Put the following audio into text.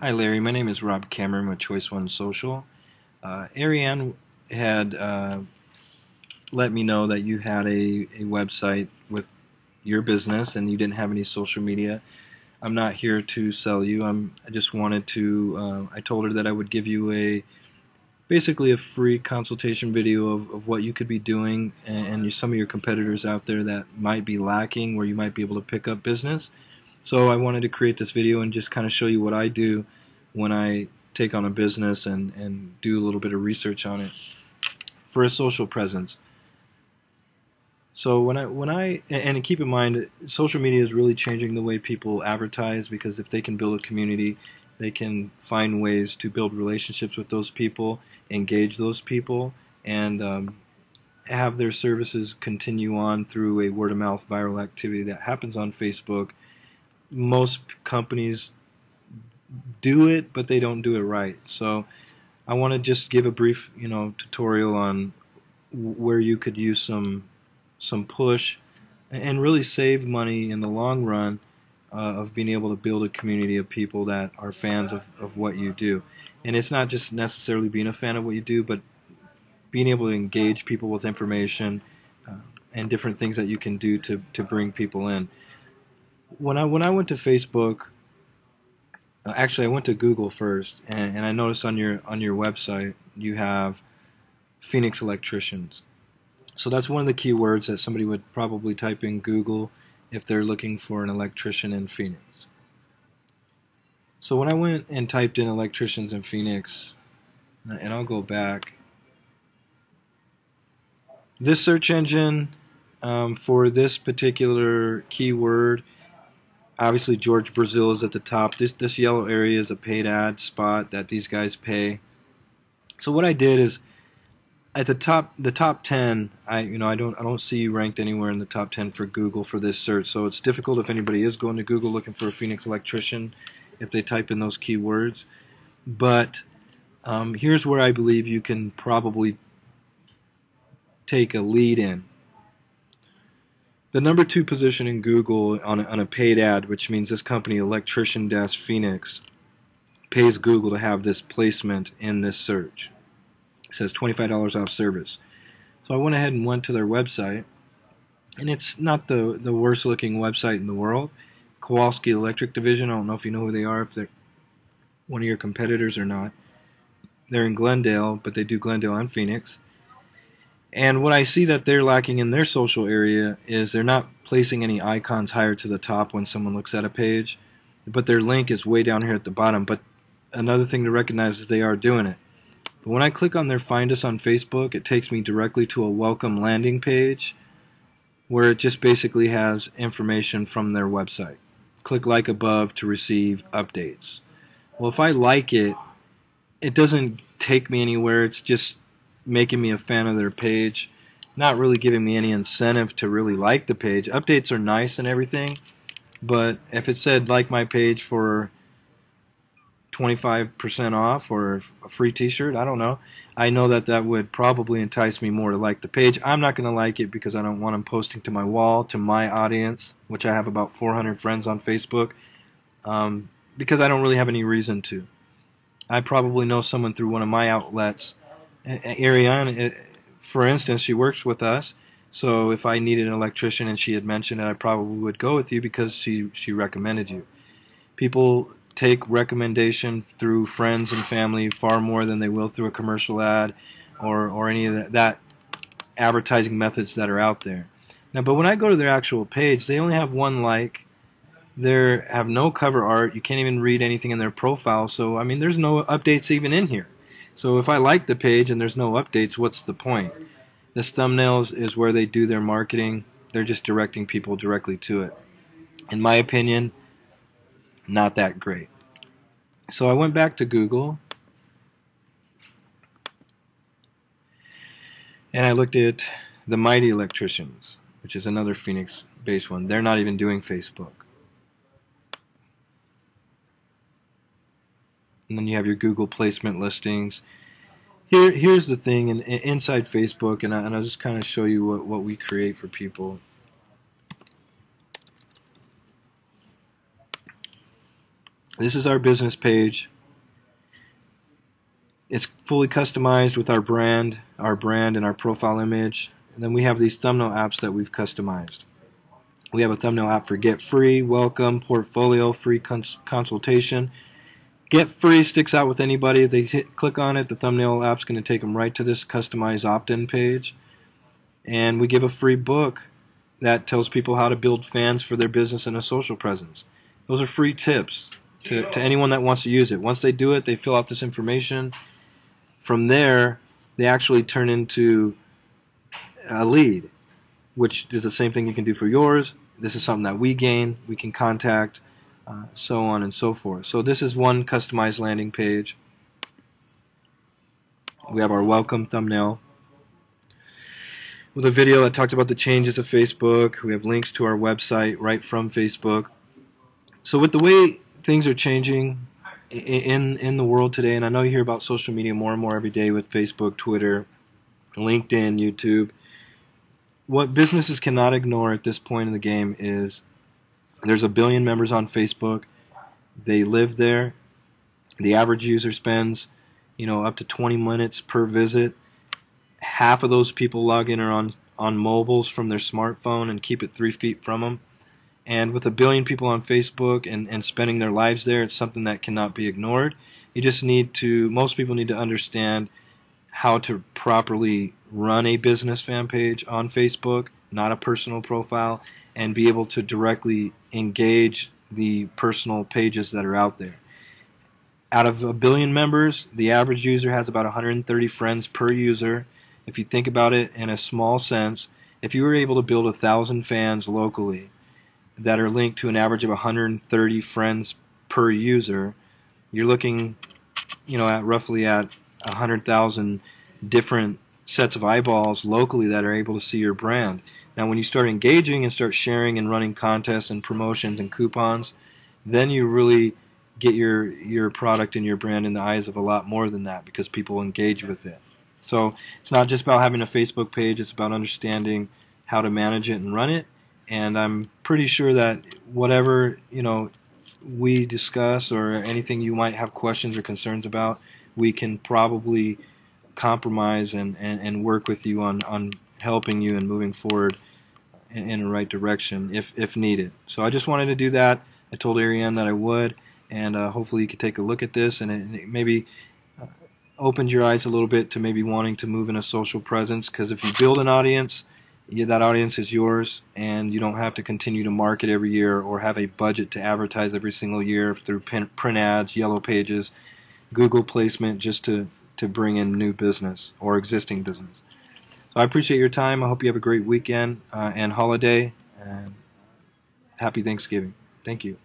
Hi Larry, my name is Rob Cameron with Choice One Social. Ariane had let me know that you had a website with your business and you didn't have any social media. I'm not here to sell you. I just wanted to. I told her that I would give you basically a free consultation video of what you could be doing and some of your competitors out there that might be lacking where you might be able to pick up business. So I wanted to create this video and just kind of show you what I do when I take on a business and do a little bit of research on it for a social presence. So and keep in mind, social media is really changing the way people advertise because if they can build a community, they can find ways to build relationships with those people, engage those people, and have their services continue on through a word of mouth viral activity that happens on Facebook. Most companies do it, but they don't do it right. So I want to just give a brief, tutorial on where you could use some push and really save money in the long run of being able to build a community of people that are fans of what you do. And it's not just necessarily being a fan of what you do, but being able to engage people with information uh, and different things that you can do to bring people in. When I went to Facebook, actually I went to Google first, and I noticed on your website you have Phoenix electricians. So that's one of the keywords that somebody would probably type in Google if they're looking for an electrician in Phoenix. So when I went and typed in electricians in Phoenix, and I'll go back, this search engine for this particular keyword, obviously George Brazil is at the top. This yellow area is a paid ad spot that these guys pay. So what I did is at the top 10, I don't see you ranked anywhere in the top 10 for Google for this search. So it's difficult if anybody is going to Google looking for a Phoenix electrician if they type in those keywords. But here's where I believe you can probably take a lead in. The number 2 position in Google on a paid ad, which means this company, Electrician Phoenix, pays Google to have this placement in this search. It says $25 off service. So I went ahead and went to their website, and it's not the worst looking website in the world. Kowalski Electric Division, I don't know if you know who they are, if they're one of your competitors or not. They're in Glendale, but they do Glendale and Phoenix. And what I see that they're lacking in their social area is they're not placing any icons higher to the top when someone looks at a page, but their link is way down here at the bottom. But another thing to recognize is they are doing it. But when I click on their Find Us on Facebook, it takes me directly to a welcome landing page where it just basically has information from their website. Click like above to receive updates. Well, if I like it, it doesn't take me anywhere. It's just making me a fan of their page, not really giving me any incentive to really like the page. Updates are nice and everything, but if it said like my page for 25% off or a free t-shirt, I don't know. I know that that would probably entice me more to like the page. I'm not going to like it because I don't want them posting to my wall, to my audience, which I have about 400 friends on Facebook, because I don't really have any reason to. I probably know someone through one of my outlets. Ariane, for instance, she works with us, so if I needed an electrician and she had mentioned it, I probably would go with you because she recommended you. People take recommendation through friends and family far more than they will through a commercial ad or any of that advertising methods that are out there. Now, but when I go to their actual page, they only have one like. They have no cover art. You can't even read anything in their profile. So, I mean, there's no updates even in here. So if I like the page and there's no updates, what's the point? This thumbnails is where they do their marketing. They're just directing people directly to it. In my opinion, not that great. So I went back to Google and I looked at the Mighty Electricians, which is another Phoenix-based one. They're not even doing Facebook. And then you have your Google placement listings. Here's the thing, inside Facebook, and I'll just kind of show you what we create for people. This is our business page. It's fully customized with our brand and our profile image. And then we have these thumbnail apps that we've customized. We have a thumbnail app for Get Free, Welcome, Portfolio, Free Consultation. Get Free sticks out with anybody. If they click on it, the thumbnail app's going to take them right to this customized opt-in page. And we give a free book that tells people how to build fans for their business and a social presence. Those are free tips to anyone that wants to use it. Once they do it, they fill out this information. From there, they actually turn into a lead, which is the same thing you can do for yours. This is something that we gain. We can contact, so on and so forth. So this is one customized landing page. We have our welcome thumbnail with a video that talks about the changes of Facebook. We have links to our website right from Facebook. So with the way things are changing in the world today, and I know you hear about social media more and more every day with Facebook, Twitter, LinkedIn, YouTube, what businesses cannot ignore at this point in the game is there's 1 billion members on Facebook. They live there. The average user spends, up to 20 minutes per visit. Half of those people log in are on mobiles from their smartphone and keep it 3 feet from them. And with 1 billion people on Facebook and spending their lives there, it's something that cannot be ignored. Most people need to understand how to properly run a business fan page on Facebook, not a personal profile, and be able to directly engage the personal pages that are out there. Out of 1 billion members, the average user has about 130 friends per user. If you think about it in a small sense, if you were able to build 1,000 fans locally that are linked to an average of 130 friends per user, you're looking, at roughly at 100,000 different sets of eyeballs locally that are able to see your brand. Now, when you start engaging and start sharing and running contests and promotions and coupons, then you really get your product and your brand in the eyes of a lot more than that, because people engage with it. So it's not just about having a Facebook page, it's about understanding how to manage it and run it. And I'm pretty sure that whatever we discuss or anything you might have questions or concerns about, we can probably compromise and work with you on helping you and moving forward in the right direction if needed. So I just wanted to do that. I told Ariane that I would, and hopefully you could take a look at this, and it maybe opened your eyes a little bit to maybe wanting to move in a social presence, because if you build an audience, that audience is yours, and you don't have to continue to market every year or have a budget to advertise every single year through print ads, yellow pages, Google placement, just to bring in new business or existing business. So I appreciate your time. I hope you have a great weekend and holiday, and happy Thanksgiving. Thank you.